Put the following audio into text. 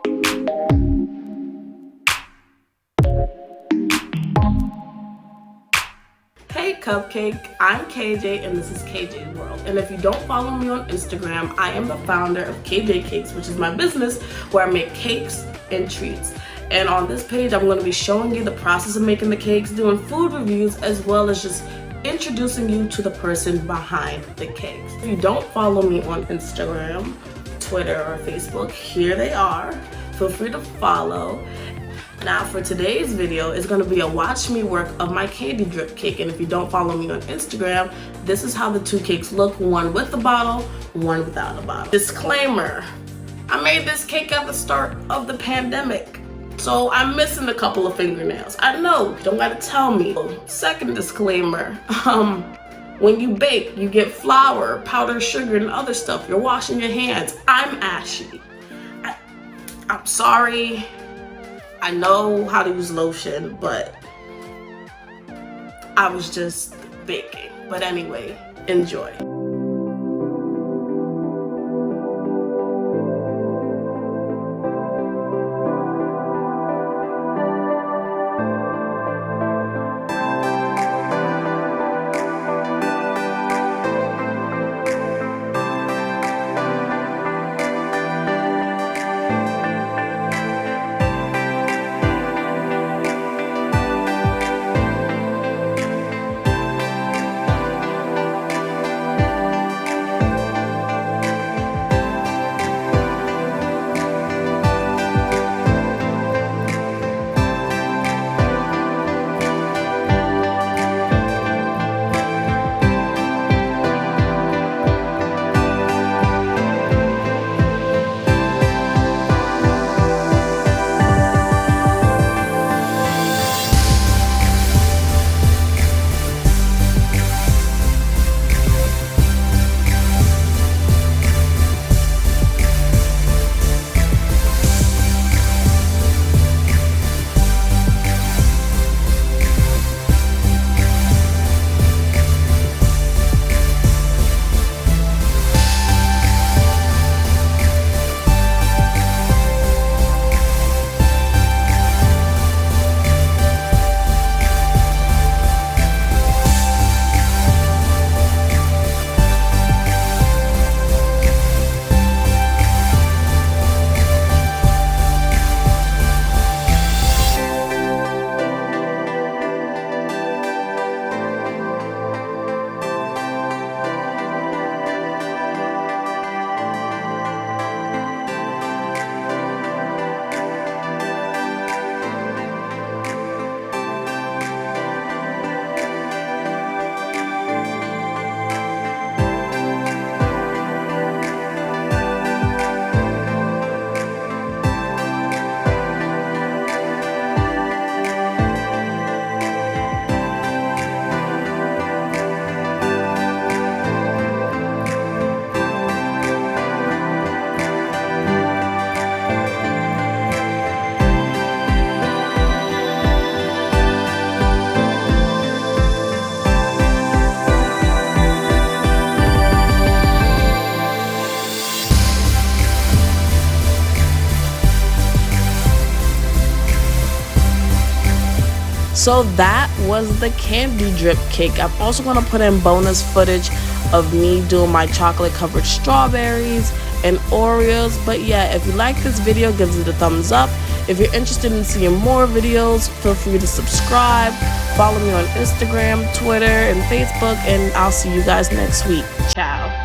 Hey Cupcake, I'm KJ and this is KJ World. And if you don't follow me on Instagram, I am the founder of KJ Cakes, which is my business where I make cakes and treats. And on this page, I'm going to be showing you the process of making the cakes, doing food reviews, as well as just introducing you to the person behind the cakes. If you don't follow me on Instagram, Twitter, or Facebook, here they are. Feel free to follow. Now for today's video, it's going to be a watch me work of my candy drip cake. And if you don't follow me on Instagram, this is how the two cakes look, one with the bottle, one without a bottle. Disclaimer, I made this cake at the start of the pandemic, so I'm missing a couple of fingernails. I know, you don't gotta tell me. Second disclaimer, when you bake, you get flour, powdered sugar, and other stuff. You're washing your hands. I'm ashy. I'm sorry. I know how to use lotion, but I was just baking. But anyway, enjoy. So that was the candy drip cake. I'm also going to put in bonus footage of me doing my chocolate covered strawberries and Oreos. But yeah, if you like this video, give it a thumbs up. If you're interested in seeing more videos, feel free to subscribe. Follow me on Instagram, Twitter, and Facebook, and I'll see you guys next week. Ciao.